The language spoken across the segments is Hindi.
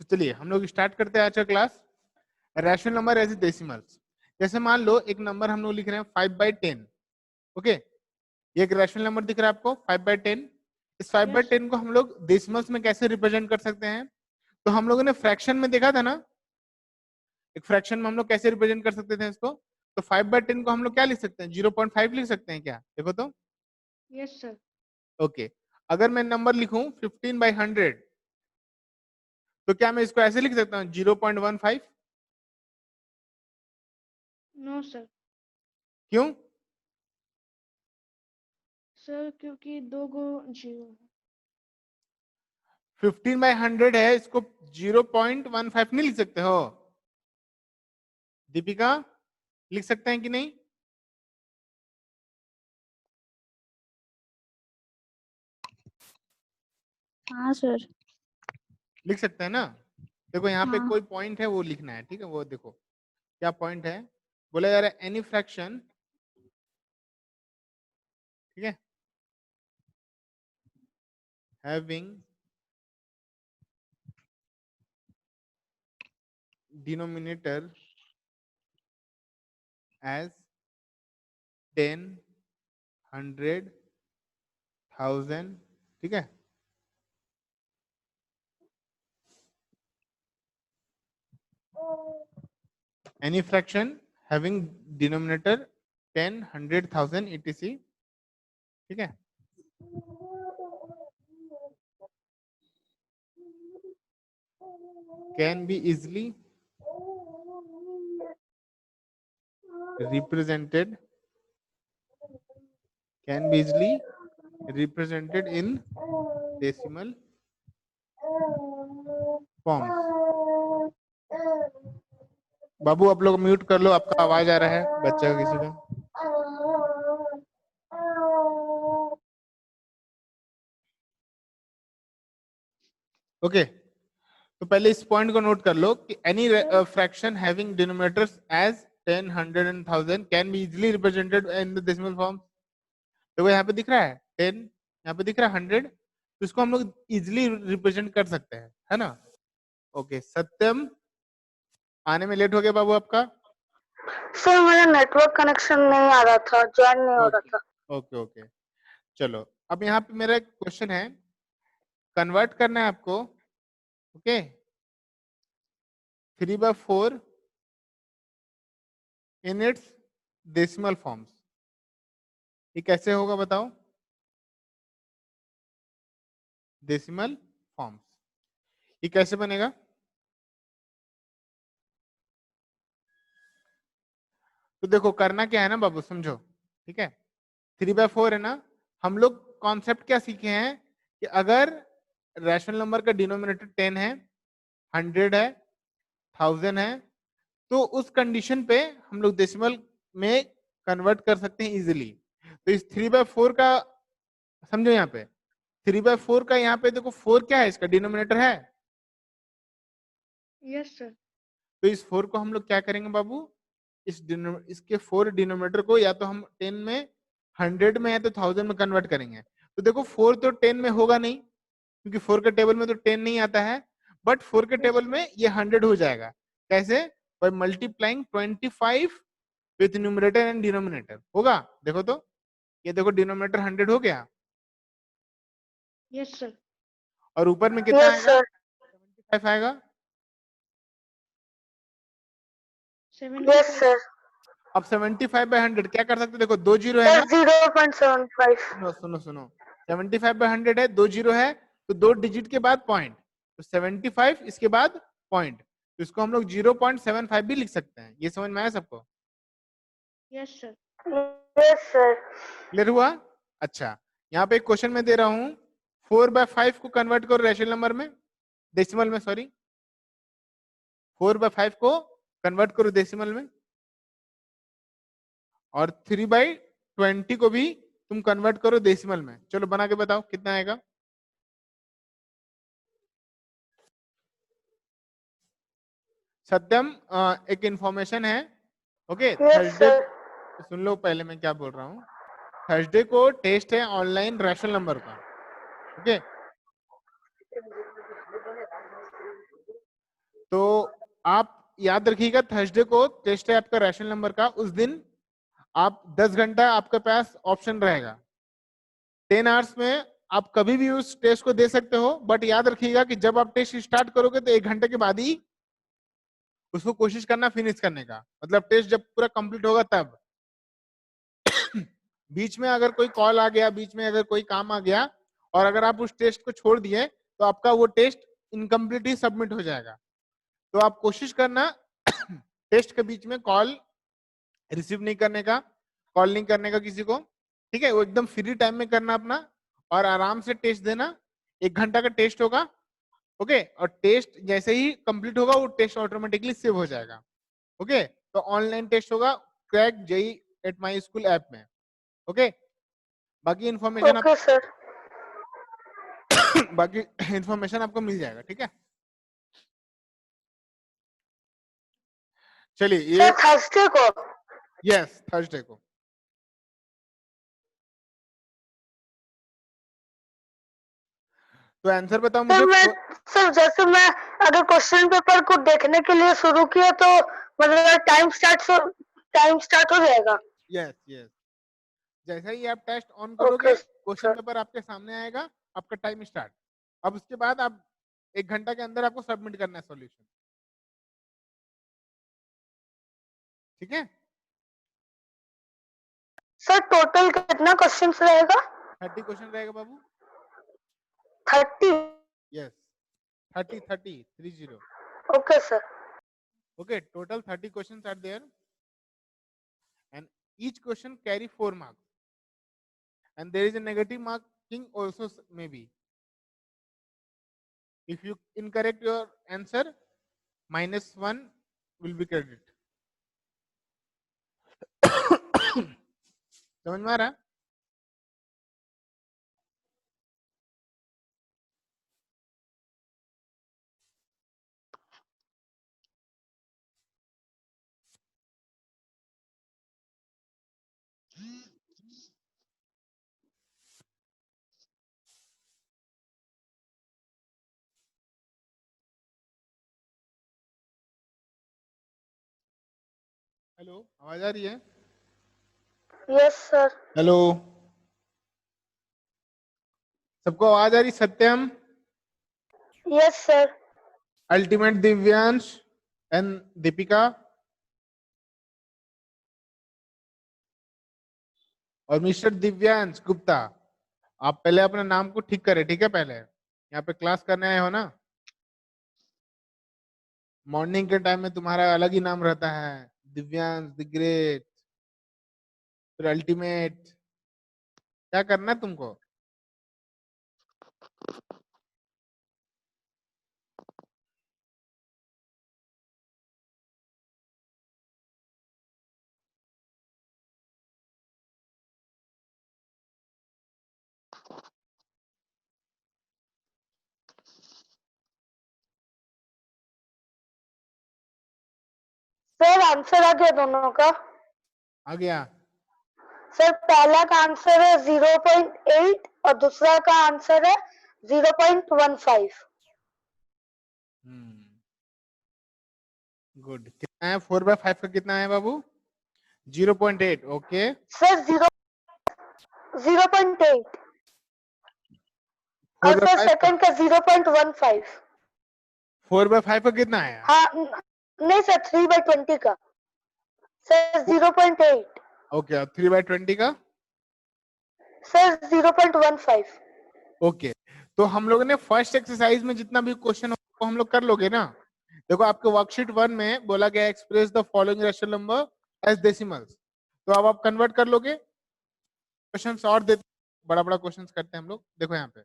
तो चलिए हम लोग स्टार्ट करते हैं आज का class, rational number as decimals. जैसे मान लो एक नंबर हम लोग लिख रहे हैं 5/10। ओके, ये एक रैशनल नंबर दिख रहा है आपको 5/10। इस 5/10 को हम लोग डेसिमल्स में कैसे रिप्रेजेंट कर सकते हैं? तो हम लोगों ने फ्रैक्शन में देखा था ना, एक फ्रैक्शन में हम लोग कैसे रिप्रेजेंट कर सकते थे इसको। तो 5/10 को हम लोग क्या लिख सकते हैं? 0.5 लिख सकते हैं क्या? देखो तो। Yes sir. ओके, अगर मैं नंबर लिखूं 15/100 तो क्या मैं इसको ऐसे लिख सकता हूँ 0.15? No sir. क्यों? सर क्योंकि दो गो जीरो है। 15/100 है, इसको 0.15 नहीं लिख सकते हो? दीपिका, लिख सकते हैं कि नहीं? हाँ सर। लिख सकते हैं ना? देखो यहाँ पे हाँ। कोई पॉइंट है वो लिखना है, ठीक है? वो देखो क्या पॉइंट है, बोला जा रहा है एनी फ्रैक्शन, ठीक है, हैविंग डिनोमिनेटर एज 10, 100, 1000, ठीक है, any fraction having denominator 10, 100, 1000 etc, ठीक है, can be easily represented in decimal forms। बाबू आप लोग म्यूट कर लो, आपका आवाज आ रहा है बच्चा का किसी का। ओके, तो पहले इस पॉइंट को नोट कर लो कि any fraction having denominators as 10, 100 and 1000 can be easily represented in the decimal form. देखो यहाँ पे दिख रहा है 10, यहाँ पे दिख रहा है 100, तो इसको हम लोग इजिली रिप्रेजेंट कर सकते हैं, है ना? ओके, सत्यम आने में लेट हो गया बाबू आपका। सर मेरा नेटवर्क कनेक्शन नहीं आ रहा था, ज्वाइन नहीं हो रहा ओके था। ओके ओके, चलो अब यहाँ पे मेरा एक क्वेश्चन है, कन्वर्ट करना है आपको। Okay, 3/4 in its decimal forms, ये कैसे होगा बताओ? डेसिमल फॉर्म्स ये कैसे बनेगा? तो देखो करना क्या है ना बाबू, समझो, ठीक है? 3/4 है ना, हम लोग कॉन्सेप्ट क्या सीखे हैं कि अगर रैशनल नंबर का डिनोमिनेटर 10 है, 100 है, 1000 है, तो उस कंडीशन पे हम लोग डेसिमल में कन्वर्ट कर सकते हैं इजीली। तो इस 3/4 का समझो, यहाँ पे 3/4 का, यहाँ पे देखो 4 क्या है, इसका डिनोमिनेटर है। Yes sir. तो इस 4 को हम लोग क्या करेंगे बाबू, इसके 4 डिनोमिनेटर को या तो हम 10 में, 100 में या तो 1000 में कन्वर्ट करेंगे। तो देखो 4 तो 10 में होगा नहीं, क्योंकि 4 के टेबल में तो 10 नहीं आता है, बट 4 के टेबल में ये 100 हो जाएगा। कैसे? By multiplying 25 with numerator and denominator होगा। देखो तो, ये देखो डिनोमिनेटर 100 हो गया, यस सर। और ऊपर में कितना यस आएगा? सर। 75 आएगा। यस 75। सर। अब 75/100 क्या कर सकते? देखो 2 जीरो है सर ना, 0.75। सुनो सुनो सुनो, 75/100 है, 2 जीरो है, तो 2 डिजिट के बाद पॉइंट, तो 75 इसके बाद पॉइंट, तो इसको हम लोग 0.75 भी लिख सकते हैं। ये समझ में आया सबको? Yes sir. Yes sir. Clear हुआ? अच्छा, यहाँ पे एक क्वेश्चन में दे रहा हूं, 4/5 को कन्वर्ट करो रैशनल नंबर में, डेसिमल में, सॉरी, 4/5 को कन्वर्ट करो डेसिमल में, और 3/20 को भी तुम कन्वर्ट करो डेसिमल में। चलो बना के बताओ कितना आएगा। सत्यम, एक इंफॉर्मेशन है। Okay, yes Thursday, sir. सुन लो पहले मैं क्या बोल रहा हूँ। थर्सडे को टेस्ट है ऑनलाइन रैशनल नंबर का। ओके, आप याद रखिएगा थर्सडे को टेस्ट है आपका रैशनल नंबर का, उस दिन आप 10 घंटा आपके पास ऑप्शन रहेगा। 10 आवर्स में आप कभी भी उस टेस्ट को दे सकते हो, बट याद रखिएगा कि जब आप टेस्ट स्टार्ट करोगे तो 1 घंटे के बाद ही उसको कोशिश करना फिनिश करने का, मतलब टेस्ट जब पूरा कंप्लीट होगा तब। बीच में अगर कोई कॉल आ गया, बीच में अगर कोई काम आ गया और अगर आप उस टेस्ट को छोड़ दिए तो आपका वो टेस्ट इनकम्प्लीट ही सबमिट हो जाएगा। तो आप कोशिश करना टेस्ट के बीच में कॉल रिसीव नहीं करने का, कॉल नहीं करने का किसी को, ठीक है? वो एकदम फ्री टाइम में करना अपना और आराम से टेस्ट देना। 1 घंटा का टेस्ट होगा, ओके? और टेस्ट जैसे ही कंप्लीट होगा वो टेस्ट ऑटोमेटिकली सेव हो जाएगा, ओके? तो ऑनलाइन टेस्ट होगा crack JEE at my school app में, ओके? बाकी इन्फॉर्मेशन ओके सर। बाकी इन्फॉर्मेशन आपको मिल जाएगा, ठीक है? चलिए ये सर थर्सडे को? यस थर्सडे को। तो आंसर बताओ मुझे। सर जैसे मैं अगर क्वेश्चन पेपर को देखने के लिए शुरू किया तो मतलब टाइम स्टार्ट हो जाएगा? यस यस, जैसे ही आप टेस्ट ऑन करोगे क्वेश्चन पेपर आपके सामने आएगा, आपका टाइम स्टार्ट। अब उसके बाद आप 1 घंटा के अंदर आपको सबमिट करना है सॉल्यूशन, ठीक है? सर टोटल कितना क्वेश्चन रहेगा? 30 क्वेश्चन रहेगा बाबू। 30? Yes 30। Okay sir. Okay, total 30 questions are there and each question carry 4 marks and there is a negative marking also maybe. If you incorrect your answer, -1 will be credited. समझ में आ रहा है? हेलो, आवाज आ रही है? Yes sir. हेलो, सबको आवाज आ रही? Satyam, yes sir. Ultimate Divyansh and Deepika और मिस्टर दिव्यांश गुप्ता, आप पहले अपने नाम को ठीक करें, ठीक है? पहले यहाँ पे क्लास करने आए हो ना, मॉर्निंग के टाइम में तुम्हारा अलग ही नाम रहता है, दिव्यांश द ग्रेट, फिर अल्टीमेट। क्या करना है तुमको? सर आंसर आ गया दोनों का? आ गया। सर पहला का आंसर है 0.8 और दूसरा का आंसर है 0.15। गुड। कितना है 4/5 का? कितना है बाबू? 0.8। ओके सर 0.8 और सर 4/5 सेकंड का 0.15। 4/5 का कितना है? हाँ नहीं सर 3/20 का सर 0.8। ओके, 3/20 का सर 0.15। ओके। तो हम लोगों ने फर्स्ट एक्सरसाइज में जितना भी क्वेश्चन हो हम लोग कर लोगे ना। देखो आपके वर्कशीट 1 में बोला गया express the following rational number as decimals, तो अब आप कन्वर्ट कर लोगे। क्वेश्चंस और देते, बड़ा बड़ा क्वेश्चंस करते हैं हम लोग। देखो यहाँ पे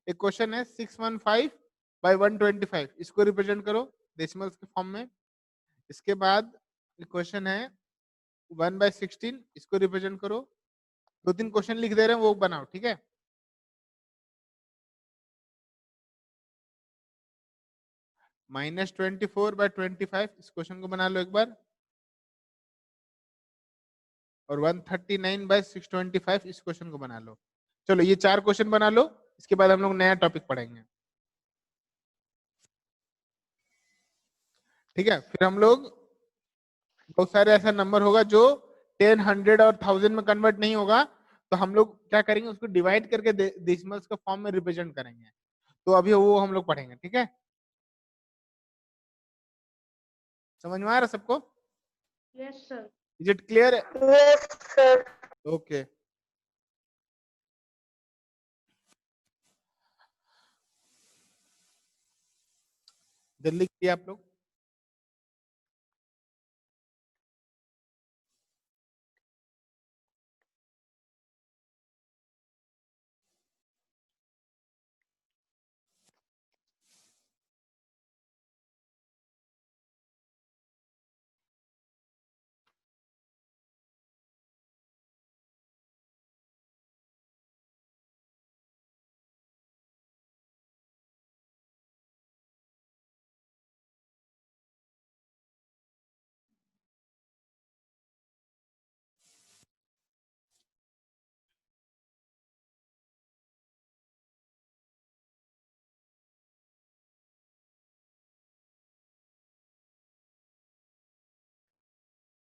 एक क्वेश्चन है 615/125, इसको रिप्रेजेंट करो डेसिमल्स के फॉर्म में। इसके बाद क्वेश्चन है 1/16, इसको रिप्रेजेंट करो। 2-3 क्वेश्चन लिख दे रहे हैं, वो बनाओ, ठीक है? -24/25, इस क्वेश्चन को बना लो एक बार। और 139/625, इस क्वेश्चन को बना लो। चलो ये 4 क्वेश्चन बना लो, इसके बाद हम लोग नया टॉपिक पढ़ेंगे, ठीक है, फिर हम लोग बहुत सारे ऐसा नंबर होगा जो 10, 100 और 1000 में कन्वर्ट नहीं होगा, तो हम लोग क्या करेंगे, उसको डिवाइड करके डेसिमल्स के फॉर्म में रिप्रेजेंट करेंगे। तो अभी वो हम लोग पढ़ेंगे, ठीक है। समझ में आ रहा सबको? Yes sir. Is it clear? Yes sir. Okay. जल्दी किए आप लोग।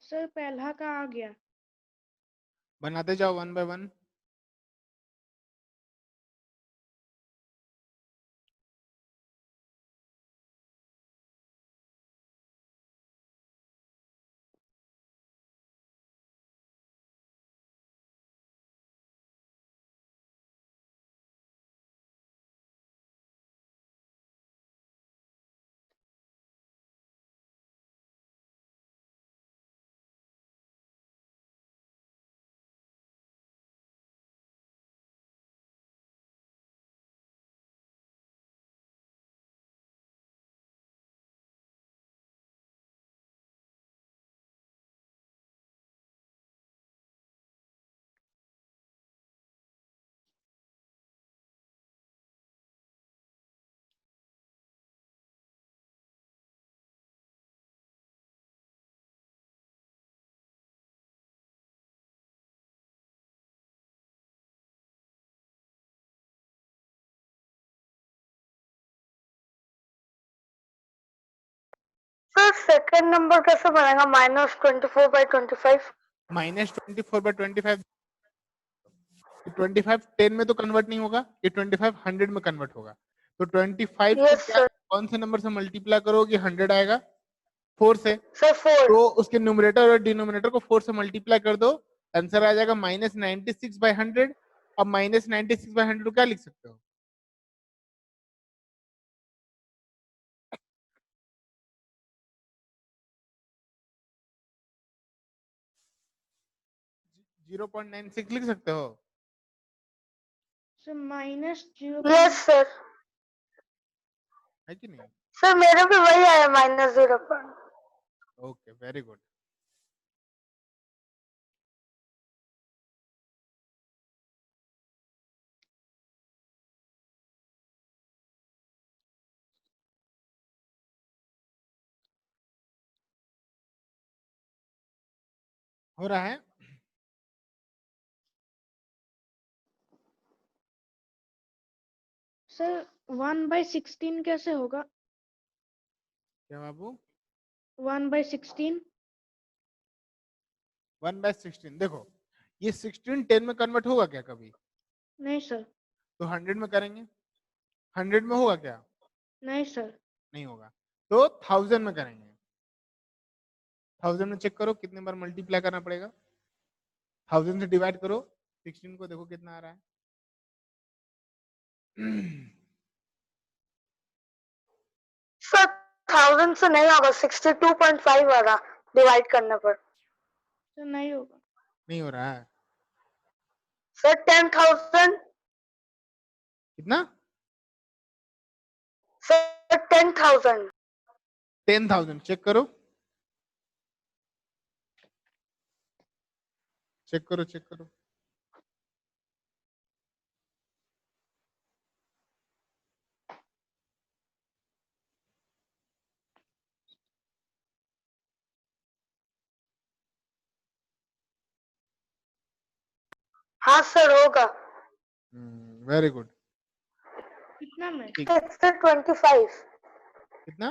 सर पहला का आ गया। बनाते जाओ 1 बाय 1। सर सेकंड नंबर कैसे बनेगा? -24/25। -24/25। 25 10 में तो कन्वर्ट नहीं होगा, ये 25 100 में कन्वर्ट होगा। तो 25 को यस क्या, सर। कौन से नंबर से मल्टीप्लाई करोगे? 100 आएगा 4 से। सर 4। तो उसके न्यूमरेटर और डिनोमिनेटर को 4 से मल्टीप्लाई कर दो, आंसर आ जाएगा -96/100। अब -96/100 को क्या लिख सकते हो? -0.96 लिख सकते हो। सर -0. Yes sir. है कि नहीं? सर मेरे भी वही आया -0 पर। Okay, very good. हो रहा है। सर 1/16 कैसे होगा? क्या बाबू? 1/16। 1/16 देखो, ये 16 10 में कन्वर्ट होगा क्या कभी? नहीं सर। तो 100 में करेंगे। 100 में होगा क्या? नहीं सर। नहीं होगा। तो 1000 में करेंगे। 1000 में चेक करो कितने बार मल्टीप्लाई करना पड़ेगा। 1000 से डिवाइड करो 16 को, देखो कितना आ रहा है। सर 1000 से नहीं होगा, 62.5 आ रहा डिवाइड करने पर। सर नहीं होगा। नहीं हो रहा है। सर 10,000। कितना? सर 10,000। 10,000 चेक करो, चेक करो, चेक करो। हाँ सर होगा। Very good. कितना में? ठीक। सर 25। कितना?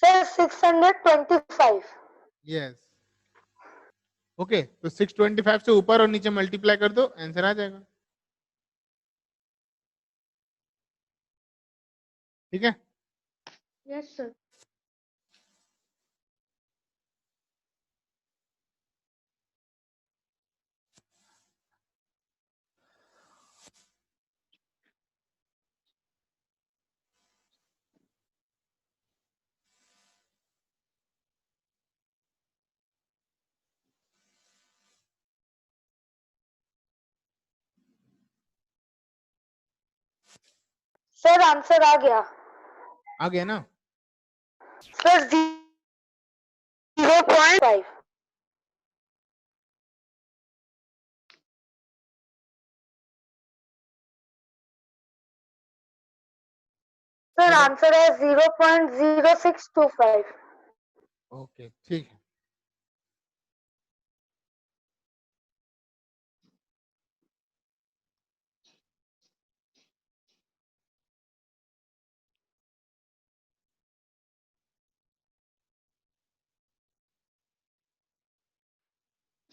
सर 625। यस, ओके, तो 625 से ऊपर और नीचे मल्टीप्लाई कर दो, आंसर आ जाएगा। ठीक है, Yes, sir. सर आंसर आ गया। आ गया ना? सर 0.5। सर आंसर है 0.0625। ओके, ठीक है।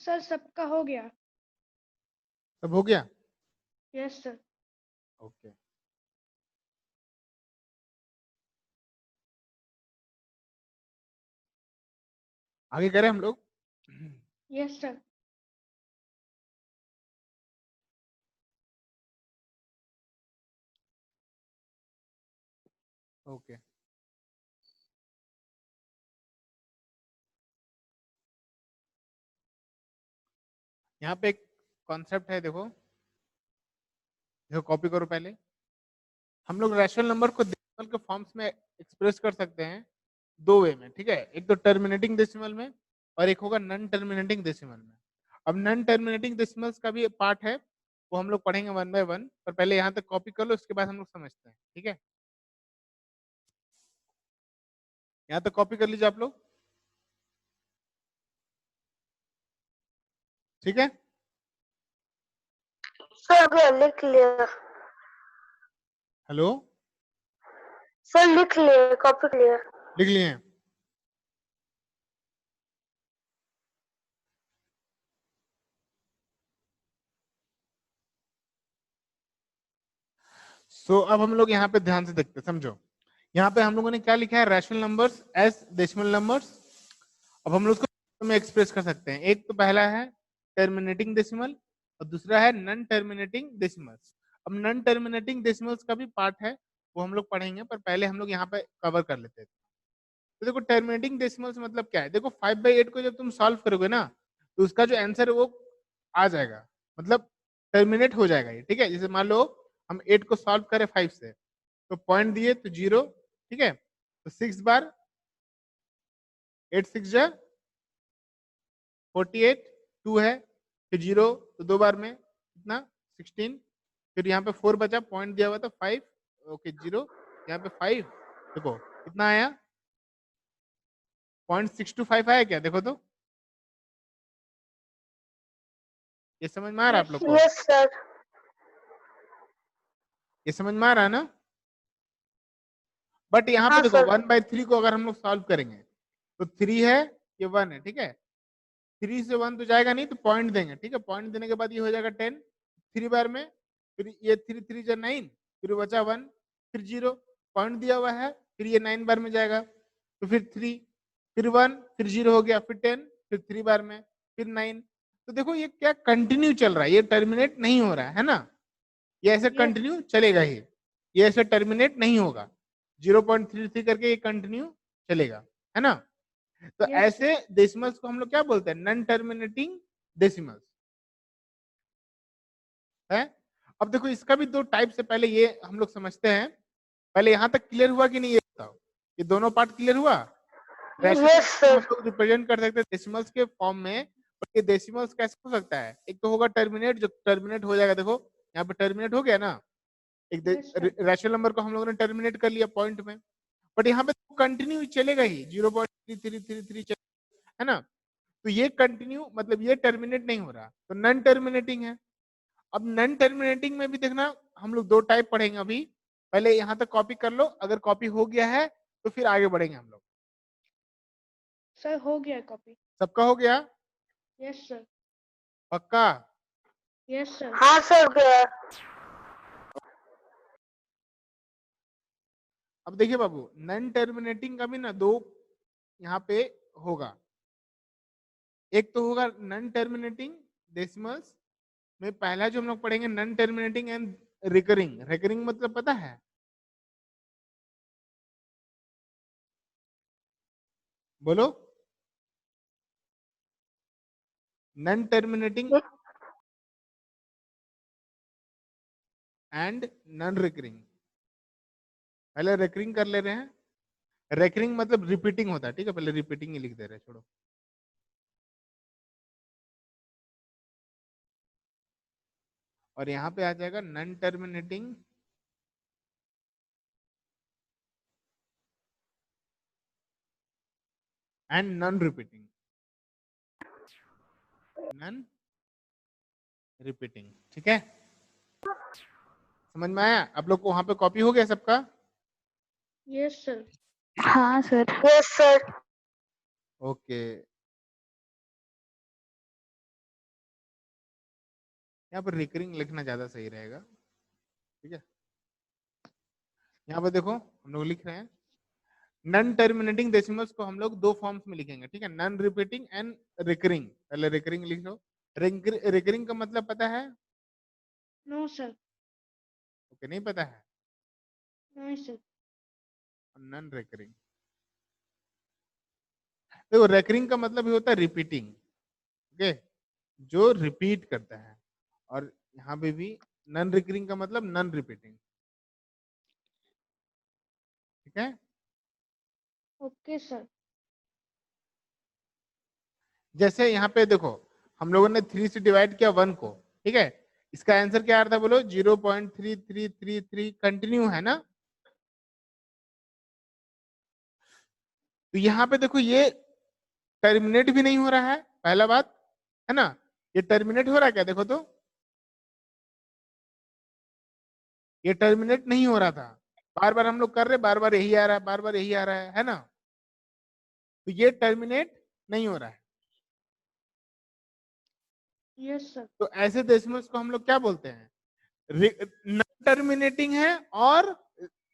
सर सबका हो गया। सब हो गया? Yes, sir. ओके, आगे करें हम लोग? Yes, sir. ओके, यहाँ पे एक कॉन्सेप्ट है, देखो देखो, कॉपी करो पहले। हम लोग रैशनल नंबर को डेसिमल के फॉर्म्स में एक्सप्रेस कर सकते हैं दो वे में, ठीक है। एक तो टर्मिनेटिंग डेसिमल में और एक होगा नॉन टर्मिनेटिंग डेसिमल में। अब नॉन टर्मिनेटिंग डेसिमल्स का भी पार्ट है, वो हम लोग पढ़ेंगे वन बाय वन, पर पहले यहाँ तक कॉपी कर लो, उसके बाद हम लोग समझते हैं, ठीक है। यहाँ तक कॉपी कर लीजिए आप लोग, ठीक है। सर अभी लिख लिया। हेलो, सर लिख लिए, कॉपी लिया। लिख लिए हैं? सो अब हम लोग यहाँ पे ध्यान से देखते हैं, समझो। यहाँ पे हम लोगों ने क्या लिखा है, rational numbers as decimal numbers. अब हम लोग उसको में एक्सप्रेस कर सकते हैं। एक तो पहला है टर्मिनेटिंग डेसिमल और दूसरा है नॉन टर्मिनेटिंग डेसिमल्स। अब नॉन टर्मिनेटिंग डेसिमल्स का भी पार्ट है, वो हम लोग पढ़ेंगे, पर पहले हम लोग यहाँ पे कवर कर लेते हैं। तो देखो टर्मिनेटिंग डेसिमल्स मतलब क्या है, देखो 5/8 को जब तुम सॉल्व करोगे ना, तो उसका जो आंसर है वो आ जाएगा, मतलब टर्मिनेट हो जाएगा ये, ठीक है। जैसे मान लो हम 8 को सॉल्व करें 5 से, तो पॉइंट दिए तो 0, ठीक है। तो 6 बार 8 6 जा 48, 2 है, फिर 0, तो 2 बार में कितना 16, फिर यहाँ पे 4 बचा, पॉइंट दिया हुआ था 5, ओके 0, यहाँ पे 5, देखो कितना आया 0.625 आया क्या, देखो तो। ये समझ में आ रहा है आप Yes, लोग sir. को? Yes sir. ये समझ में आ रहा है ना? बट यहाँ पे हाँ देखो सर। 1/3 को अगर हम लोग सॉल्व करेंगे तो 3 है, ये 1 है, ठीक है। 3 से 1 तो जाएगा नहीं, तो पॉइंट देंगे, ठीक है। पॉइंट देने के बाद ये हो जाएगा 10, 3 बार में, फिर ये 3 3 जा 9, फिर बचा 1, फिर 0, पॉइंट दिया हुआ है, फिर ये 9 बार में जाएगा, तो फिर 3, फिर 1, फिर 0 हो गया, फिर 10, फिर 3 बार में, फिर 9। तो देखो ये क्या कंटिन्यू चल रहा है, ये टर्मिनेट नहीं हो रहा है ना, ये ऐसे Yes. कंटिन्यू चलेगा ही, ये ऐसे टर्मिनेट नहीं होगा। 0.33 करके ये कंटिन्यू चलेगा, है ना। तो Yes, ऐसे डेसिमल्स को हम लोग क्या बोलते हैं, नॉन टर्मिनेटिंग डेसिमल्स है। अब देखो इसका भी दो टाइप से, पहले ये हम लोग समझते हैं। पहले यहां तक क्लियर हुआ कि नहीं, ये बताओ, ये दोनों पार्ट क्लियर हुआ। रैशनल यस नंबर को सर। हम लोग रिप्रेजेंट कर सकते हैं डेसिमल्स के फॉर्म में, और ये डेसिमल्स कैसे हो सकता है, एक तो होगा टर्मिनेट, जो टर्मिनेट हो जाएगा, देखो यहाँ पे टर्मिनेट हो गया ना, एक Yes, sir. रैशनल नंबर को हम लोगों ने टर्मिनेट कर लिया पॉइंट में, बट यहाँ पे कंटिन्यू चलेगा ही, 0.3333 है ना। तो ये कंटिन्यू मतलब ये टर्मिनेट नहीं हो रहा, तो नॉन टर्मिनेटिंग है। अब नॉन टर्मिनेटिंग में भी देखना, हम लोग दो टाइप पढ़ेंगे अभी, पहले यहाँ तक कॉपी कर लो, अगर कॉपी हो गया है तो फिर आगे बढ़ेंगे हम लोग। सर हो गया कॉपी। सबका हो गया? Yes sir. पक्का? Yes sir. हाँ सर हो गया। अब देखिए बाबू, नन टर्मिनेटिंग का भी ना दो यहाँ पे होगा। एक तो होगा नन टर्मिनेटिंग डेसिमल्स में, पहला जो हम लोग पढ़ेंगे non terminating and recurring. Recurring मतलब पता है? बोलो। Non terminating and non recurring. पहले रिकरिंग कर ले रहे हैं। रिकरिंग मतलब रिपीटिंग होता है, ठीक है? पहले रिपीटिंग ही लिख दे रहे हैं, छोड़ो। और यहाँ पे आ जाएगा non terminating and non repeating. Non repeating, ठीक है? समझ में आया? आप लोग को वहां पे कॉपी हो गया सबका? Yes sir. हाँ सर। Yes sir. ओके। यहाँ पर रिकरिंग लिखना ज्यादा सही रहेगा, ठीक है? यहाँ पर देखो हम लोग लिख रहे हैं नन टर्मिनेटिंग डेसिमल्स को हम लोग दो फॉर्म्स में लिखेंगे, ठीक है? Non repeating and recurring. पहले रिकरिंग लिख लो। रिकरिंग का मतलब पता है? No sir. ओके, नहीं पता है? नहीं सर। नन रिकरिंग, देखो रिकरिंग का मतलब ही होता है रिपीटिंग, ओके? जो रिपीट करता है। और यहाँ पे भी नन रिकरिंग का मतलब नन रिपीटिंग, ठीक है? Okay sir. जैसे यहाँ पे देखो, हम लोगों ने 3 से डिवाइड किया 1 को, ठीक है? इसका आंसर क्या आ रहा था बोलो? 0.3333 कंटिन्यू है ना? तो यहाँ पे देखो ये टर्मिनेट भी नहीं हो रहा है, पहला बात है ना? ये टर्मिनेट हो रहा है क्या? देखो तो, ये टर्मिनेट नहीं हो रहा था। बार बार हम लोग कर रहे, बार बार यही आ रहा है, बार बार यही आ रहा है ना? तो ये टर्मिनेट नहीं हो रहा है। Yes sir. तो ऐसे डेसिमल्स को हम लोग क्या बोलते हैं? नॉन टर्मिनेटिंग है और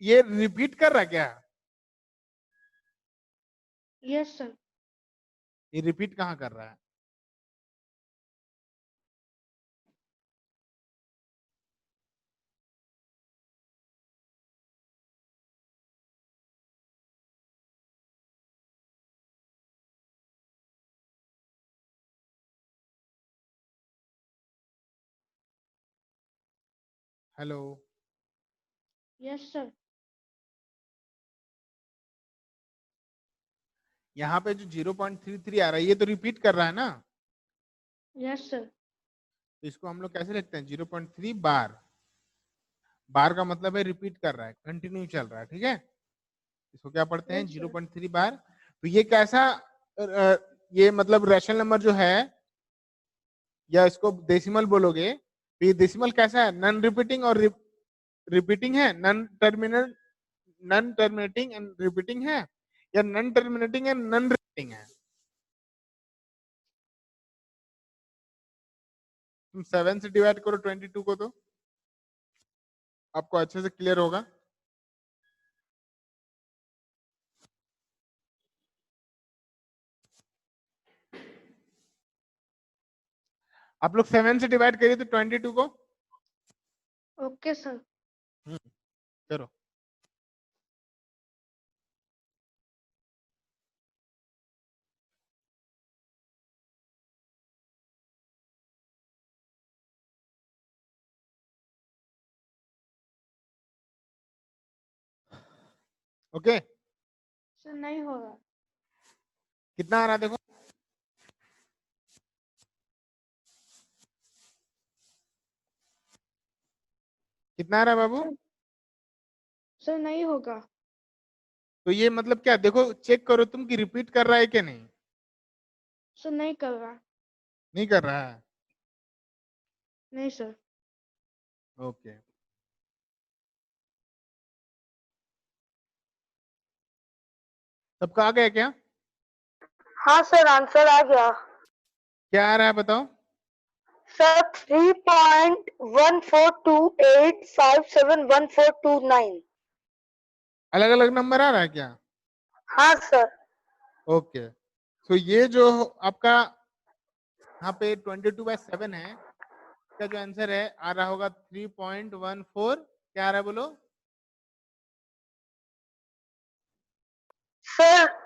ये रिपीट कर रहा है क्या? Yes sir. ये रिपीट कहाँ कर रहा है? हेलो? Yes sir. यहाँ पे जो 0.33 आ रहा है, ये तो रिपीट कर रहा है ना? Yes sir. तो इसको हम लोग कैसे लिखते हैं? 0.3 बार। बार का मतलब है रिपीट कर रहा है, कंटिन्यू चल रहा है, ठीक है? इसको क्या पढ़ते हैं? Yes sir. 0.3 बार। तो ये कैसा ये मतलब रैशनल नंबर जो है, या इसको डेसिमल बोलोगे, तो ये डेसिमल कैसा है? नन रिपीटिंग और रिपीटिंग है? नन टर्मिनेटिंग एंड रिपीटिंग है, या non terminating and non repeating है? तुम 7 से डिवाइड करो 22 को, तो आपको अच्छे से क्लियर होगा। आप लोग 7 से डिवाइड करिए तो 22 को। Okay sir. करो। ओके, सर नहीं हो रहा। कितना आ रहा है देखो? कितना आ रहा है बाबू? सर सर नहीं होगा। तो ये मतलब क्या? देखो चेक करो तुम कि रिपीट कर रहा है कि नहीं। सर नहीं कर रहा। नहीं कर रहा है? नहीं सर। ओके। सबका आ गया क्या? हाँ सर, आंसर आ गया क्या आ रहा है बताओ? सर। 3.1428571429। अलग अलग नंबर आ रहा है क्या? हाँ सर। ओके, तो ये जो आपका यहाँ पे 22/7 है, इसका जो आंसर है आ रहा होगा 3.14, क्या आ रहा है बोलो? सर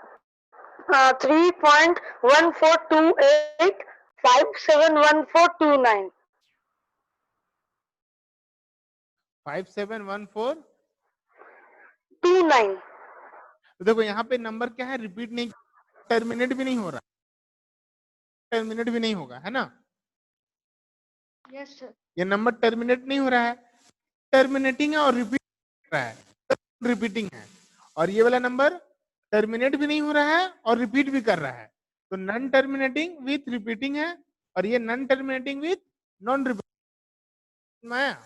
3.1428571429। 5714। 29। तो देखो यहाँ पे नंबर क्या है, रिपीट नहीं, टर्मिनेट भी नहीं हो रहा, टर्मिनेट भी नहीं होगा, है ना? Yes sir. ये नंबर टर्मिनेट नहीं हो रहा है, टर्मिनेटिंग है और रिपीट रहा है, रिपीटिंग है। और ये वाला नंबर टर्मिनेट भी नहीं हो रहा है और रिपीट भी कर रहा है, तो नॉन टर्मिनेटिंग विथ रिपीटिंग है, और ये non terminating with non repeating में।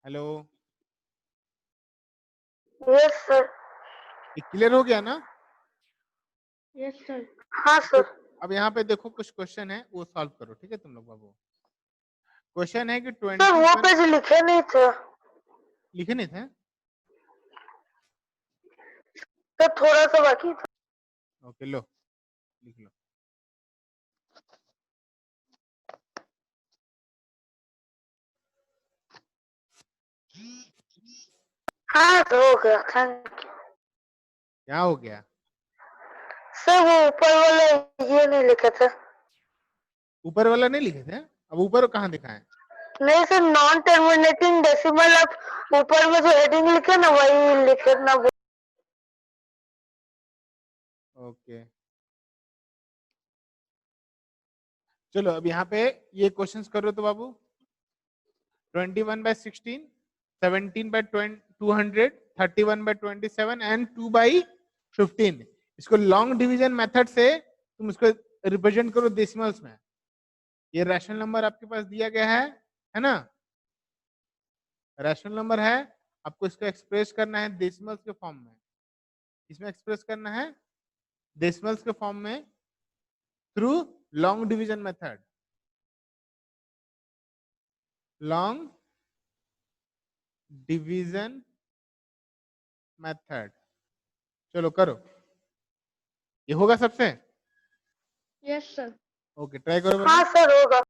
Hello, yes sir. ये क्लियर हो गया ना? Yes sir. हाँ तो सर। अब यहाँ पे देखो कुछ क्वेश्चन है, वो सॉल्व करो, ठीक है तुम लोग बाबू। क्वेश्चन है कि सर वो 21 पेज लिखे नहीं थे लिखे नहीं थे? सर, थोड़ा सा बाकी था। ओके, लो लिख लो। हाँ तो हो गया, थैंक यू। क्या हो गया? सर वो ऊपर वाले ये नहीं लिखे थे। ऊपर वाला नहीं लिखे थे? अब ऊपर कहाँ दिखाएं? नहीं सर, नॉन टर्मिनेटिंग डेसिमल आप ऊपर में जो हेडिंग लिखे ना वही लिखे ना। ओके, चलो अब यहाँ पे ये क्वेश्चंस करो तो बाबू। 21/16, 17/200, 31/27 एंड 2/15। इसको लॉन्ग डिवीजन मेथड से तुम इसको रिप्रेजेंट करो डेसिमल्स में। ये रैशनल नंबर आपके पास दिया गया है ना? रैशनल नंबर है, आपको इसको एक्सप्रेस करना है डेसिमल्स के फॉर्म में। इसमें एक्सप्रेस करना है डेसिमल्स के फॉर्म में through long division method. Long division method, चलो करो। ये होगा सबसे? Yes sir. ओके, ट्राई करो हाँ बाबू। सर होगा।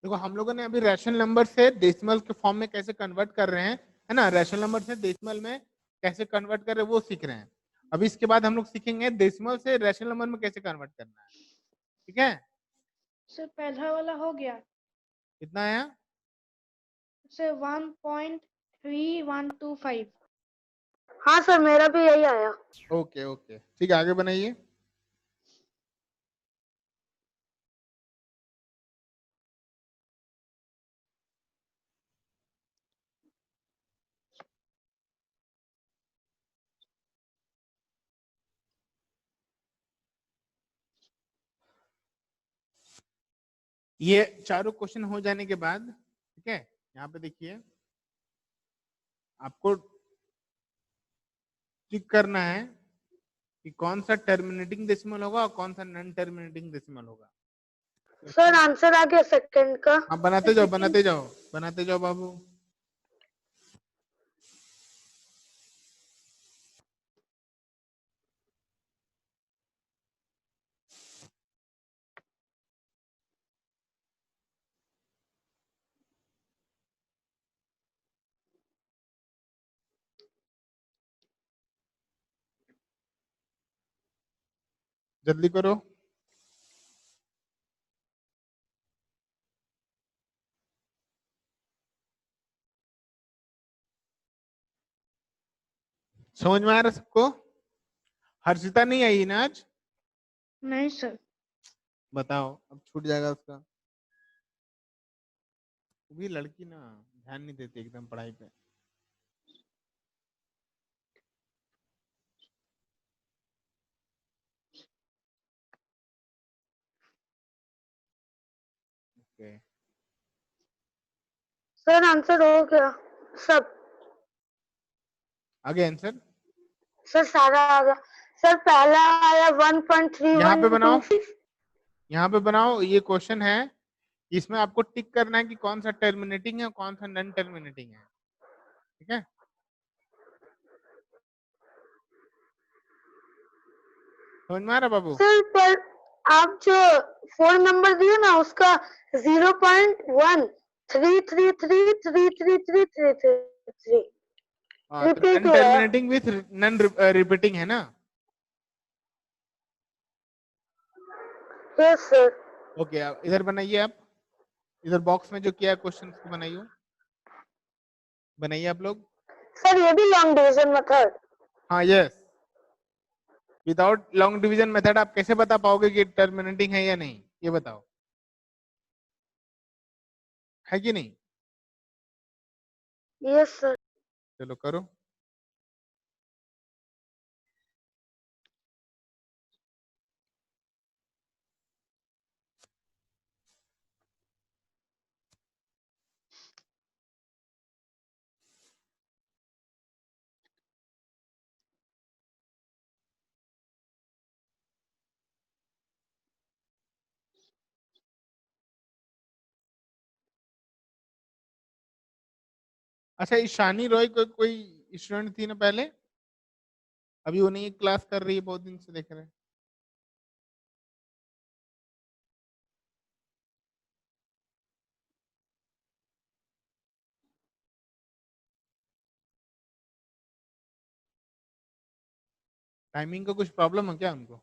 देखो हम लोगों ने अभी रैशनल नंबर से डेसिमल के फॉर्म में कैसे कन्वर्ट कर रहे हैं, है ना? रैशनल नंबर से डेसिमल में कैसे कन्वर्ट कर रहे हैं वो सीख रहे हैं। अभी इसके बाद हम लोग सीखेंगे डेसिमल से रैशनल नंबर में कैसे कन्वर्ट करना है, ठीक है? सर पहला वाला हो गया। कितना आया? सर 1.3125। हाँ सर, मेरा भी यही आया। ओके ओके, ठीक है, आगे बनाइए। ये चारों क्वेश्चन हो जाने के बाद, ठीक है, यहाँ पे देखिए आपको टिक करना है कि कौन सा टर्मिनेटिंग डेसिमल होगा और कौन सा नॉन टर्मिनेटिंग डेसिमल होगा। सर आंसर आ गया सेकंड का। आप बनाते जाओ बनाते जाओ बनाते जाओ बाबू। जल्दी करो। समझ में आ रहा सबको? हर्षिता नहीं आई ना आज? नहीं सर। बताओ, अब छूट जाएगा उसका। वो भी लड़की ना, ध्यान नहीं देती एकदम पढ़ाई पे। ओके, सर आंसर हो गया सब। आगे आंसर सर सारा आ गया। सर पहला आया 1.3126। यहाँ पे बनाओ, यहाँ पे बनाओ। ये क्वेश्चन है, इसमें आपको टिक करना है कि कौन सा टर्मिनेटिंग है और कौन सा नॉन टर्मिनेटिंग है। ठीक है, समझ में आ रहा बाबू? सर पर आप जो 4 नंबर दिए ना उसका 0.13333333 हाँ, तो रिपीट नॉन हुआ है। टर्मिनेटिंग विथ नॉन रिपीटिंग है ना? Yes sir. ओके, अब इधर बनाइए आप, इधर बॉक्स में जो किया है क्वेश्चन उसको बनाइए, बनाइए आप लोग। सर ये भी लॉन्ग डिवीजन मेथड। हाँ yes, without long division method आप कैसे बता पाओगे कि टर्मिनेटिंग है या नहीं, ये बताओ, है कि नहीं? Yes sir. चलो करो। अच्छा, ईशानी रॉय कोई स्टूडेंट थी ना पहले, अभी वो नहीं क्लास कर रही है, बहुत दिन से देख रहे हैं। टाइमिंग का कुछ प्रॉब्लम है क्या उनको?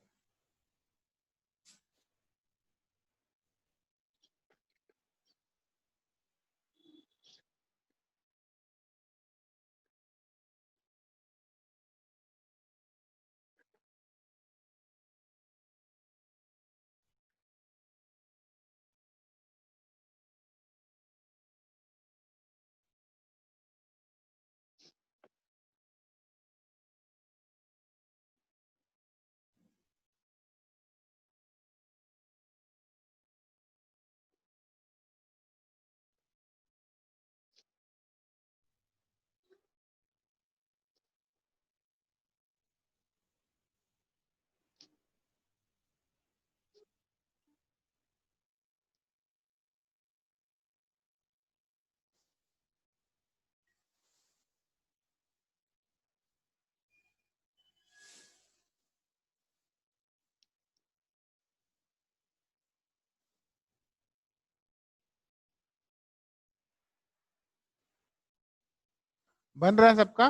बन रहा है सबका?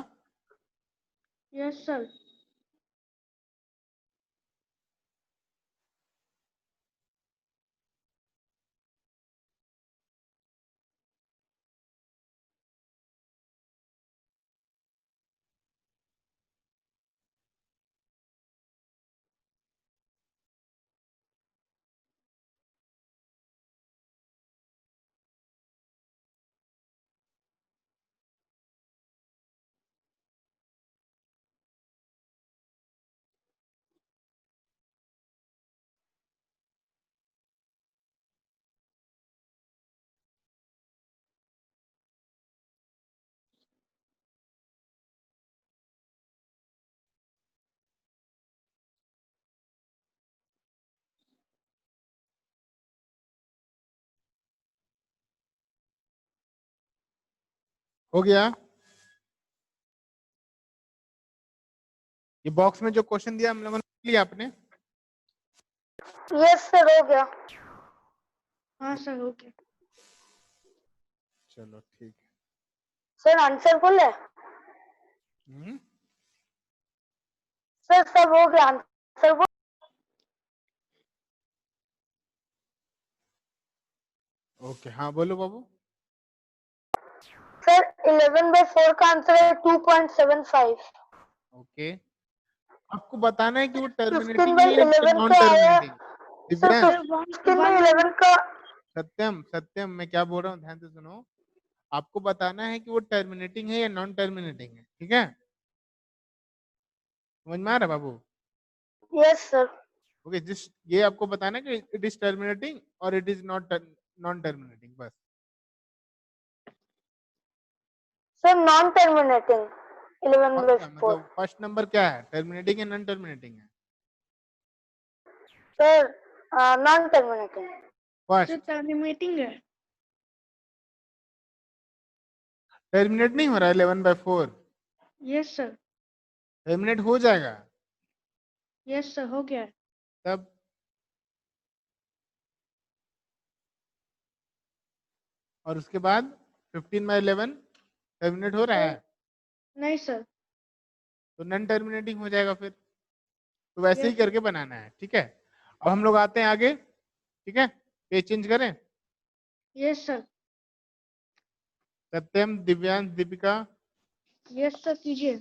Yes sir. हो गया? ये बॉक्स में जो क्वेश्चन दिया हम लोगों ने लिया आपने? यस सर हो गया। हाँ सर ओके। चलो ठीक है। सर आंसर बोले? सर सब हो गया। आंसर बोल। ओके, हाँ बोलो बाबू। सर 11/4 का आंसर है 2.75। ओके, आपको बताना है कि वो 15 टर्मिनेटिंग by है या 11 नॉन का आया टर्मिनेटिंग। सर। दिव्यांश, 15 by 11 का सत्यम सत्यम मैं क्या बोल रहा हूँ ध्यान से सुनो, आपको बताना है कि वो टर्मिनेटिंग है या नॉन टर्मिनेटिंग है, ठीक है? समझ में आ रहा है बाबू? Yes sir. ओके, जिस ये आपको बताना है कि इट इज टर्मिनेटिंग और it is not non terminating, बस। सर नॉन टर्मिनेटिंग 11 by 4 मतलब फर्स्ट नंबर क्या है, टर्मिनेटिंग है नॉन टर्मिनेटिंग है? Sir non terminating. First sir terminating है। टर्मिनेट नहीं हो रहा है 11/4, यस सर। टर्मिनेट हो जाएगा यस सर हो गया। तब। और उसके बाद 15/11 टर्मिनेट हो रहा है नहीं सर। तो नॉन टर्मिनेटिंग हो जाएगा फिर, तो वैसे ही यस करके बनाना है, ठीक है? अब हम लोग आते हैं आगे, ठीक है? पेज चेंज करें। Yes sir. Satyam, Divyansh, Deepika, yes sir कीजिए।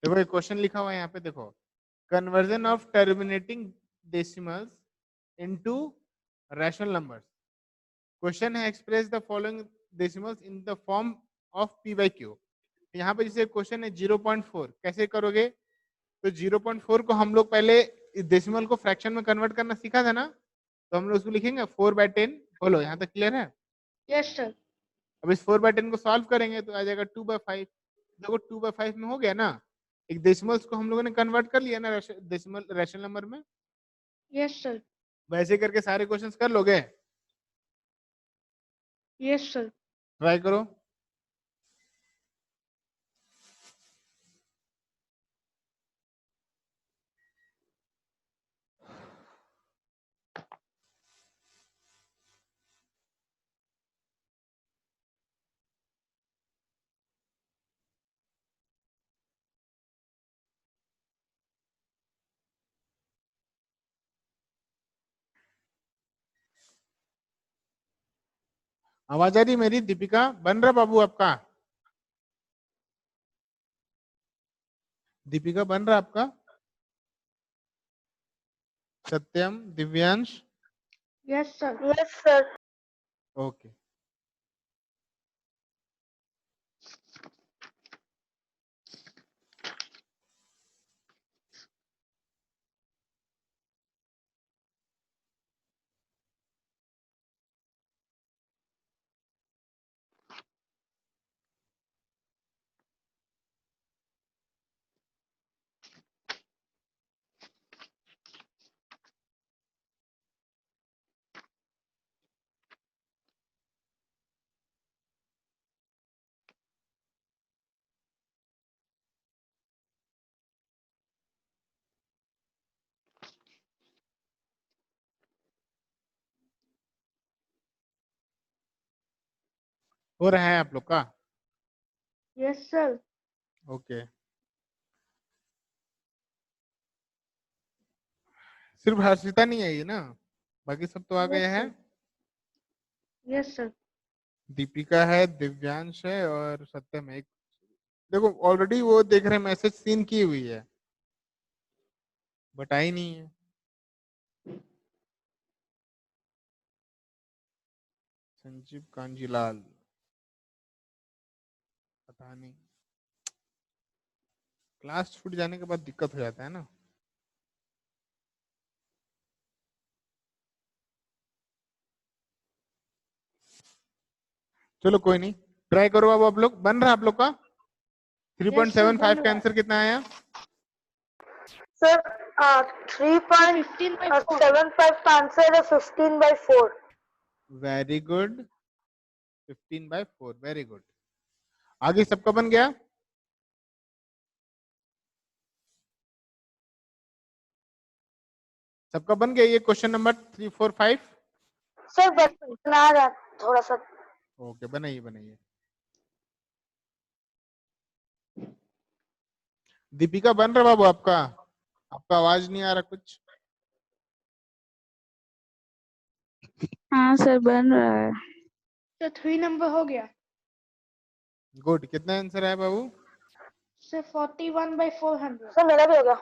देखो एक क्वेश्चन लिखा हुआ है यहाँ पे, देखो, conversion of terminating decimals into rational numbers. Question है express the following decimals in the form of p/q। यहाँ पे जैसे क्वेश्चन है 0.4 कैसे करोगे, तो 0.4 को हम लोग पहले डेसिमल को फ्रैक्शन में कन्वर्ट करना सीखा था ना, तो हम लोग उसको लिखेंगे 4/10। बोलो यहाँ तक क्लियर है? Yes sir. अब इस 4/10 को सॉल्व करेंगे तो आ जाएगा 2/5। देखो 2/5 में हो गया ना, एक डेसिमल्स को हम लोगों ने कन्वर्ट कर लिया ना डेसिमल रैशनल नंबर में। Yes sir. वैसे करके सारे क्वेश्चंस कर लोगे? Yes sir. ट्राई करो। आवाज आ रही मेरी? दीपिका बन रहा बाबू आपका? दीपिका बन रहा आपका? Satyam, Divyansh, yes sir. Yes sir. Okay. हो रहा है आप लोग का? Yes sir. ओके, सिर्फ हर्षिता नहीं आई है ना, बाकी सब तो आ गए हैं। Yes sir. दीपिका है, दिव्यांश है और सत्यम है। देखो ऑलरेडी वो देख रहे मैसेज सीन की हुई है बट आई नहीं है। संजीव कांजीलाल, पता नहीं, क्लास छूट जाने के बाद दिक्कत हो जाता है ना। चलो कोई नहीं, ट्राई करो अब आप लोग। बन रहा है आप लोग का? Yes, sir, 3.75 का आंसर कितना आया? सर 3.75 का आंसर है 15/4। Very good, 15/4, very good. आगे सबका बन गया? सबका बन गया ये क्वेश्चन नंबर 3, 4, 5? सर बना रहा थोड़ा सा। ओके, बनाइए बनाइए। दीपिका बन रहा बाबू आपका? आपका आवाज नहीं आ रहा कुछ। हाँ सर बन रहा है। तो 3 नंबर हो गया। गुड, कितना आंसर है बाबू? Sir, 41 by 400. सर मेरा भी हो गया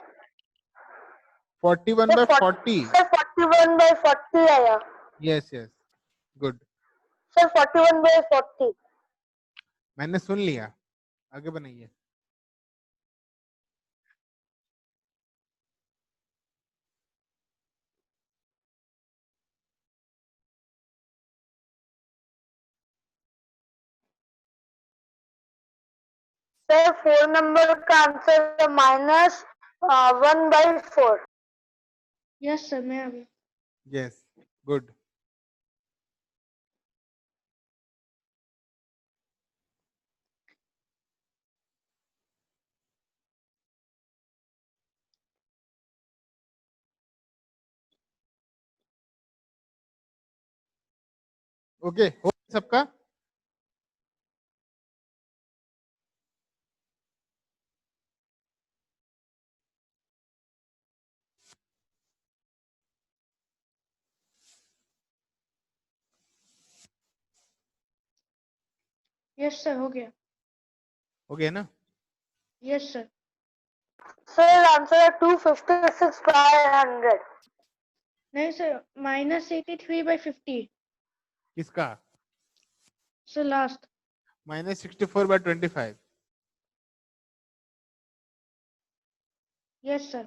41 by 40. सर 41 by 40 आया Yes, yes. Good. Sir 41 by 40 मैंने सुन लिया, आगे बनाइए। सर 4 नंबर का आंसर है -1/4 Yes, sir. मैं अभी Yes. Good. ओके, हो सबका? Yes, sir. हो गया. हो गया ना? Yes, sir. सर आंसर है 256/100 नहीं sir. -83 by 50. किसका? Sir, last. -64 by 25. Yes, sir.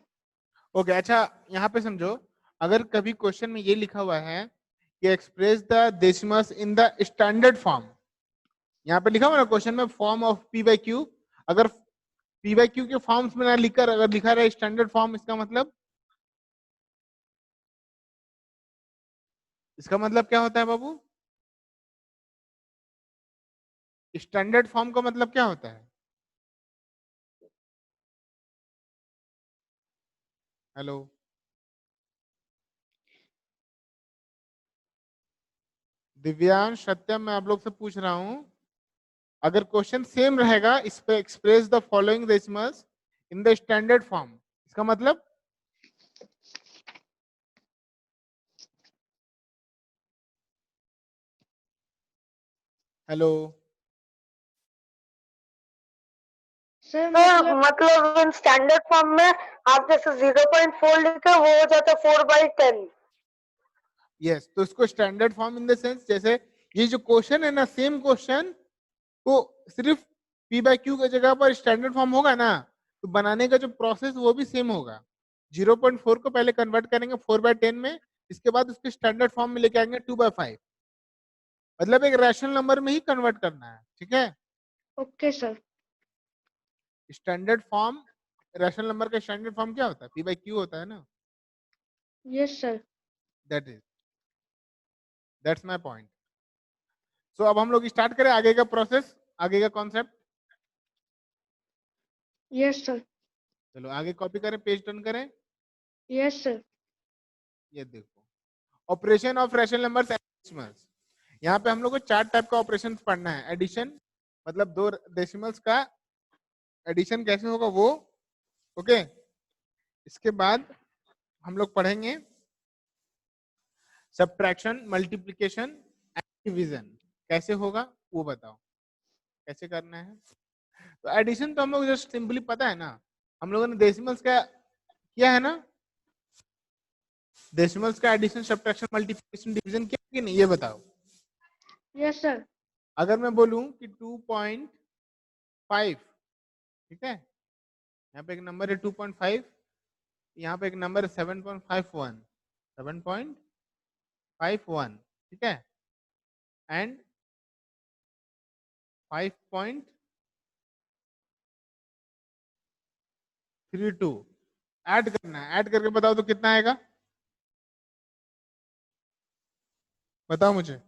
Okay, अच्छा यहाँ पे समझो, अगर कभी क्वेश्चन में ये लिखा हुआ है कि express the decimals in the standard form, यहाँ पे लिखा हुआ ना क्वेश्चन में form of P by Q, अगर पी बाई क्यू के फॉर्म्स में ना लिखकर अगर लिखा रहा है स्टैंडर्ड फॉर्म, इसका मतलब क्या होता है बाबू? स्टैंडर्ड फॉर्म का मतलब क्या होता है? हेलो, दिव्यांश, सत्यम, मैं आप लोग से पूछ रहा हूं, अगर क्वेश्चन सेम रहेगा, इस पे express the following decimals in the standard form, इसका मतलब? हेलो, Sir, सर मतलब इन स्टैंडर्ड फॉर्म में आप जैसे 0.4 लिखे वो हो जाता है 4/10 यस, तो इसको standard form in the sense, जैसे ये जो क्वेश्चन है ना, सेम क्वेश्चन को सिर्फ पी बाई क्यू की जगह पर स्टैंडर्ड फॉर्म होगा ना, तो बनाने का जो प्रोसेस वो भी सेम होगा। 0.4 को पहले कन्वर्ट करेंगे 4/10 में, इसके बाद उसके स्टैंडर्ड फॉर्म में लेके आएंगे 2/5, मतलब एक रैशनल नंबर में ही कन्वर्ट करना है, ठीक है? okay, sir. Standard form, rational number का स्टैंडर्ड फॉर्म क्या होता है? पी बाई क्यू होता है ना, Yes, sir. That's my point. So अब हम लोग स्टार्ट करें आगे का प्रोसेस, आगे का कॉन्सेप्ट। Yes, sir. चलो आगे कॉपी करें, पेज टर्न करें। Yes, sir. ये देखो, operation of rational numbers and decimals. यहाँ पे हम लोग को 4 टाइप का ऑपरेशन पढ़ना है। एडिशन, मतलब 2 डेसिमल्स का एडिशन कैसे होगा वो, ओके। इसके बाद हम लोग पढ़ेंगे सब्ट्रैक्शन, मल्टीप्लिकेशन एंड डिवीजन कैसे होगा वो बताओ, कैसे करना है। तो एडिशन तो हम लोग जस्ट सिंपली पता है ना, हम लोगों ने डेसिमल्स का किया है ना, डेसिमल्स का एडिशन, सब्ट्रैक्शन, मल्टीप्लिकेशन, डिवीजन किया कि नहीं, ये बताओ। Yes, sir. अगर मैं बोलूं कि 2.5, ठीक है, यहाँ पे एक नंबर है 2.5, यहाँ पे एक नंबर है 7.51, 7.51, ठीक है, एंड 5.32 ऐड करना है। ऐड करके बताओ तो कितना आएगा, बताओ मुझे।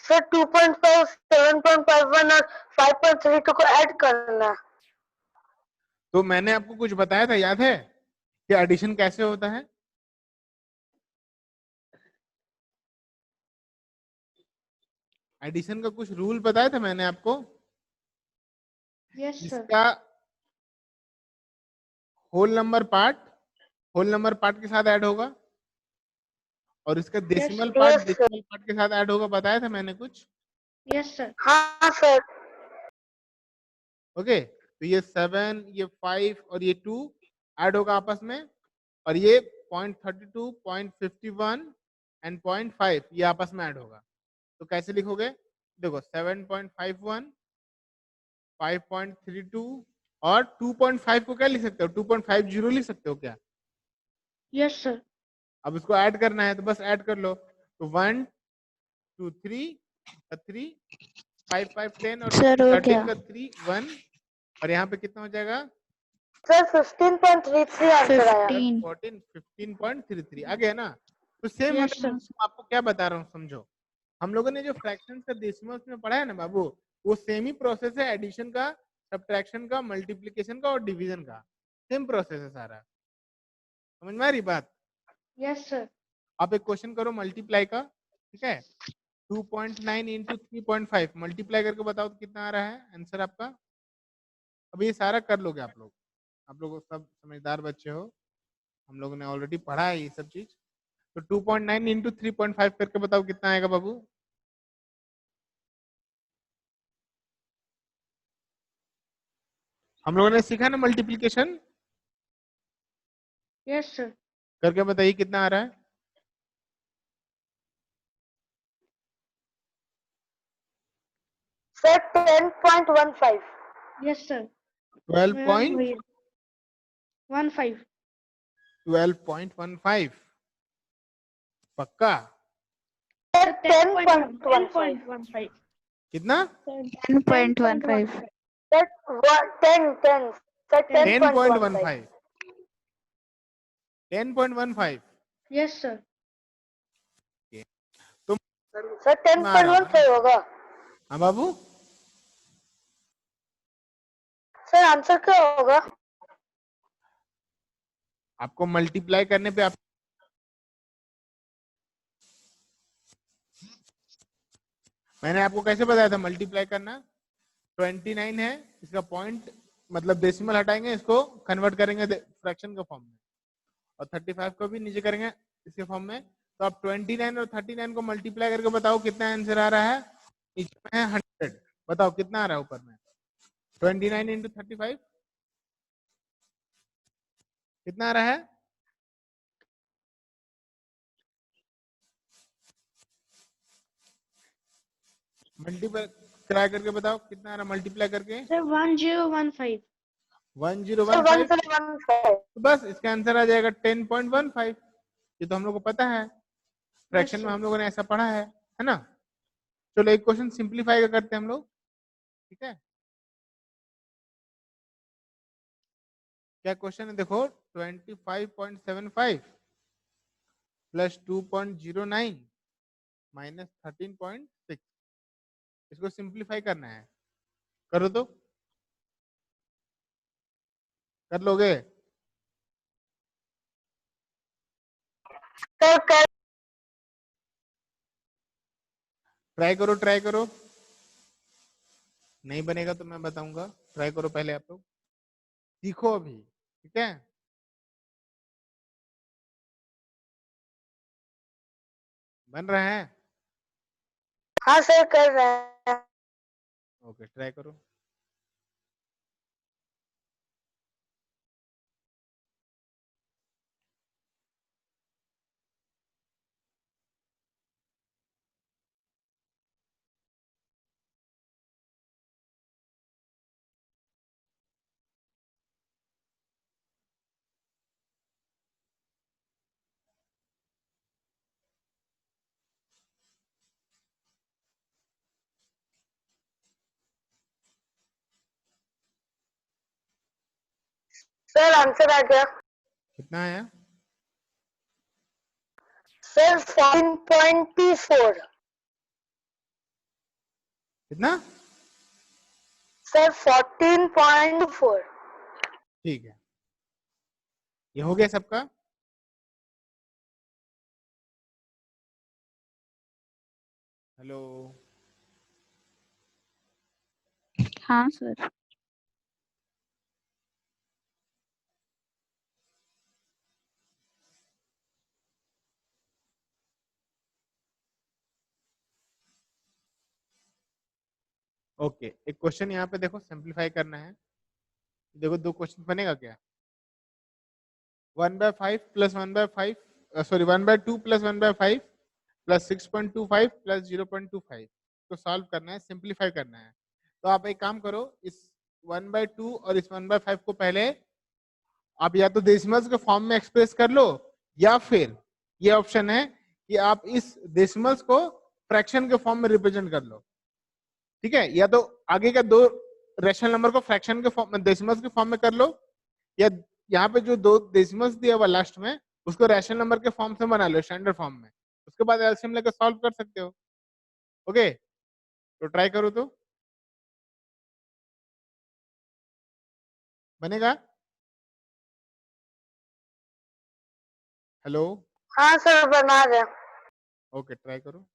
सर 2.5 7.51 और 5.32 को ऐड करना है तो मैंने आपको कुछ बताया था, याद है कि एडिशन कैसे होता है? एडिशन का कुछ रूल बताया था मैंने आपको। Yes, sir. इसका होल नंबर पार्ट के साथ ऐड होगा, और इसका decimal part Yes, sir. Decimal part के साथ ऐड होगा, बताया था मैंने कुछ, Yes, sir. हाँ सर ओके। तो ये 7, ये 5 और ये 2 ऐड होगा आपस में, और ये 0.32, 0.51 एंड 0.5 ये आपस में ऐड होगा। तो कैसे लिखोगे? देखो 7.51, 5.32 और 2.5 को क्या लिख सकते हो? 2.50 लिख सकते हो क्या? Yes, sir. अब इसको ऐड करना है तो बस ऐड कर लो। तो 1 2 3 3 5 5 10 और सर हो 13 गया। का 3 1, और यहाँ पे कितना हो जाएगा? सर 15.33 आंसर आया। 15। 14 15.33 आ गया ना? तो सेम Yes, sir. आपको क्या बता रहा हूँ समझो। हम लोगों ने जो फ्रैक्शंस का डेसिमल्स में पढ़ा है ना बाबू, वो सेम ही प्रोसेस है एडिशन का, सब्ट्रैक्शन का, मल्टीप्लिकेशन का और डिवीजन का। सेम प्रोसेस है सारा। समझ में आ रही बात? Yes, sir. आप एक क्वेश्चन करो मल्टीप्लाई का, ठीक है? 2.9 इंटू 3.5 मल्टीप्लाई करके बताओ तो कितना आ रहा है आंसर आपका? अब ये सारा कर लोगे आप लोग। आप लोग सब समझदार बच्चे हो, हम लोगों ने ऑलरेडी पढ़ा है ये सब चीज। तो 2.9 इंटू 3.5 करके बताओ कितना आएगा बाबू? हम लोगों ने सीखा ना मल्टीप्लीकेशन, Yes, sir. करके बताइए कितना आ रहा है? सर 10.15। Yes, sir. 12.15। 15. पक्का? सर 10.15। 10.15. कितना? 10.15। Sir 10 sir 10.15। 10.15। 10.15। Yes, sir. तुम सर आ रहा होगा ना? 10.15 होगा। हाँ बाबू, सर आंसर क्या होगा? आपको मल्टीप्लाई करने पे आप मैंने आपको कैसे बताया था मल्टीप्लाई करना? 29 है, इसका पॉइंट मतलब डेसिमल हटाएंगे, इसको कन्वर्ट करेंगे फ्रैक्शन के फॉर्म में, और 35 को भी नीचे करेंगे इसके फॉर्म में। तो आप 29 और 39 को मल्टीप्लाई करके बताओ कितना आंसर आ रहा है? नीचे में है 100, बताओ कितना आ रहा है ऊपर में? 29 इंटू 35 कितना आ रहा है? मल्टीप्लाई करके बताओ कितना आ रहा है मल्टीप्लाई करके? Sir, 1015. 1015। 1015। तो बस इसका आंसर आ जाएगा 10.15। ये तो हम लोग को पता है, Yes, फ्रैक्शन में sir. हम लोगों ने ऐसा पढ़ा है ना? चलो एक क्वेश्चन सिंप्लीफाई करते हैं हम लोग, ठीक है? क्या क्वेश्चन है देखो, 25.75 प्लस 2.09 माइनस 13.6, इसको सिंप्लीफाई करना है। करो तो, कर लोगे? सर ट्राई करो, ट्राई करो। नहीं बनेगा तो मैं बताऊंगा, ट्राई करो पहले आप लोग, सीखो अभी, ठीक है? बन रहा है? हाँ सर कर रहे हैं। ओके, ट्राई करो। सर आंसर आ गया। कितना आया? सर 14.24। कितना? सर 14.4। ठीक है, ये हो गया सबका? हेलो? हाँ सर। ओके, एक क्वेश्चन यहाँ पे देखो सिंप्लीफाई करना है। देखो दो क्वेश्चन बनेगा क्या, 1/5 plus 1/5 sorry 1/2 plus 1/5 plus 6.25 plus 0.25 को सॉल्व करना है, सिंप्लीफाई करना है। तो आप एक काम करो, इस 1/2 और इस 1/5 को पहले आप या तो डेसिमल्स के फॉर्म में एक्सप्रेस कर लो, या फिर ये ऑप्शन है कि आप इस डेसिमल्स को फ्रैक्शन के फॉर्म में रिप्रेजेंट कर लो। ठीक है, या तो आगे का दो रेशनल नंबर को फ्रैक्शन के फॉर्म में डेसिमल्स के फॉर्म में कर लो, या यहाँ पे जो दो डेसिमल्स दिया हुआ लास्ट में उसको रैशनल नंबर के फॉर्म से बना लो, स्टैंडर्ड फॉर्म में। उसके बाद एलसीएम लेकर सॉल्व कर सकते हो। ओके, तो ट्राई करो तो बनेगा। हेलो, हाँ सर बना रहे। ओके ट्राई करो।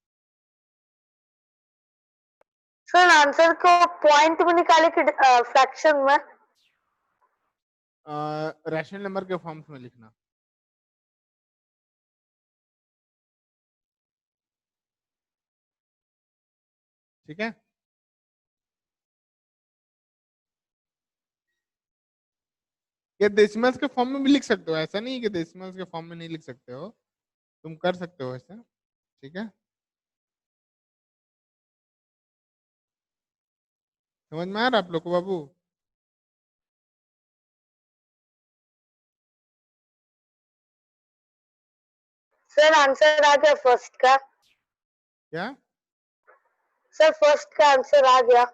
सर आंसर को पॉइंट में निकाले कि फ्रैक्शन में? रैशनल नंबर के फॉर्म्स में लिखना। ठीक है, ये डेसिमल्स के फॉर्म में भी लिख सकते हो, ऐसा नहीं है कि डेसिमल्स के फॉर्म में नहीं लिख सकते हो, तुम कर सकते हो ऐसा। ठीक है, समझ में आ रहा आप लोग को बाबू? सर आंसर आ गया फर्स्ट का। क्या? सर फर्स्ट का आंसर आ गया।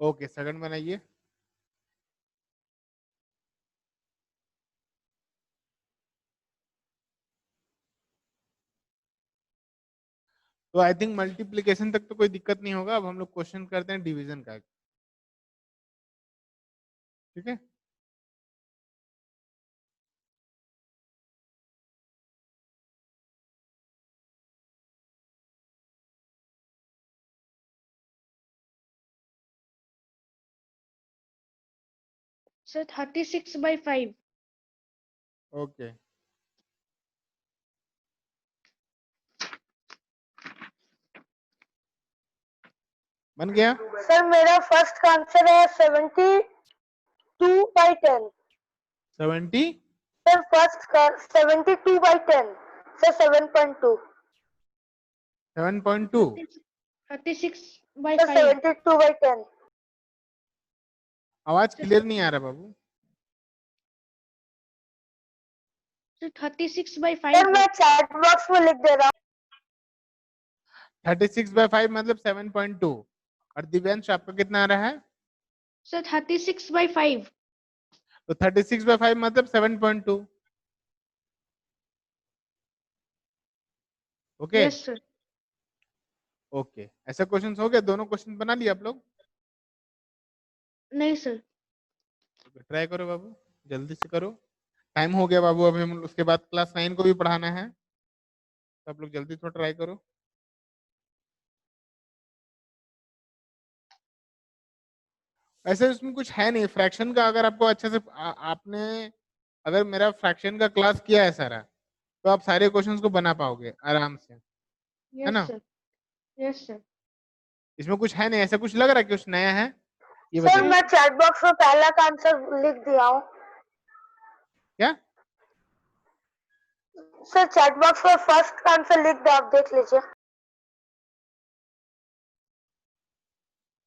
ओके, सेकंड बनाइए। तो आई थिंक मल्टीप्लीकेशन तक तो कोई दिक्कत नहीं होगा, अब हम लोग क्वेश्चन करते हैं डिवीजन का। ठीक है, Sir, 36/5. ओके बन गया। सर मेरा फर्स्ट का आंसर है 72/10। 70 सर फर्स्ट का 72/10। सर 7.2। 7.2। 36/5. सर 72/10। आवाज क्लियर नहीं आ रहा बाबू। Sir, sir 36/5. मैं चैट बॉक्स में लिख दे रहा हूँ। 36/5 मतलब 7.2। और दिव्यांश आपका कितना आ रहा है? Sir, 36/5. तो 36/5 मतलब 7.2। Okay Yes, sir. ओके, ऐसा क्वेश्चन हो गया, दोनों क्वेश्चन बना लिए आप लोग? नहीं sir. ट्राई करो बाबू, जल्दी से करो, टाइम हो गया बाबू, अभी हम उसके बाद क्लास 9 को भी पढ़ाना है, तो आप लोग जल्दी थोड़ा ट्राई करो। ऐसे इसमें कुछ है नहीं, फ्रैक्शन का अगर आपको अच्छे से आपने अगर मेरा फ्रैक्शन का क्लास किया है सारा, तो आप सारे क्वेश्चंस को बना पाओगे आराम से, है Yes, ना? sir. Yes, sir. इसमें कुछ है नहीं, ऐसा कुछ लग रहा है कि कुछ नया है, ये सर बताइए। मैं चैट बॉक्स में पहला का आंसर लिख दिया हूँ। क्या? सर चैट बॉक्स में फर्स्ट का आंसर लिख दो, आप देख लीजिए।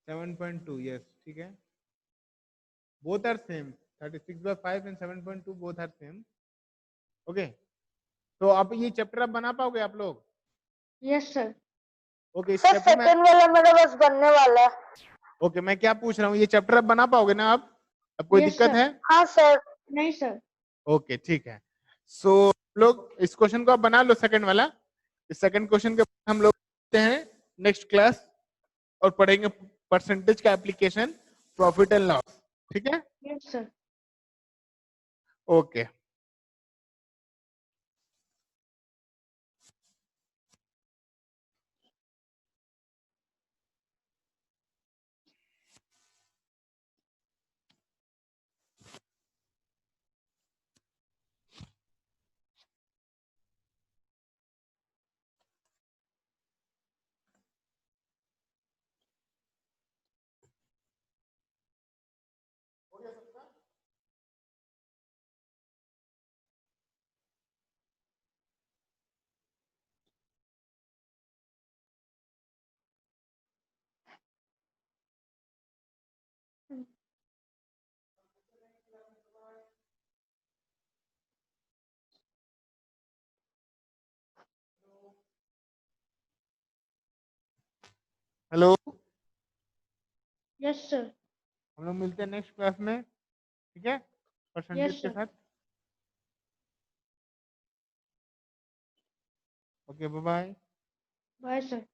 7.2, यस ठीक है, both are same, 36/5 and 7.2 both are same। Okay, तो आप ये चैप्टर अब बना पाओगे आप लोग? Yes, sir. ओके, इस सर चैप्टर में सेकंड वाला मेरा बस बनने वाला है। ओके, मैं क्या पूछ रहा हूँ, ये चैप्टर अब बना पाओगे ना आप? अब कोई Yes, दिक्कत sir. है? हाँ सर। नहीं sir. ओके ठीक है, सो लोग इस क्वेश्चन को आप बना लो, सेकंड वाला। इस सेकंड क्वेश्चन के बाद हम लोग करते हैं नेक्स्ट क्लास और पढ़ेंगे परसेंटेज का एप्लीकेशन, प्रॉफिट एंड लॉस। ठीक है, Yes, sir. Okay. Hello, yes sir. हम लोग मिलते हैं नेक्स्ट क्लास में, ठीक है, परसेंटेज Yes, के sir. साथ। Okay, bye bye. Bye sir.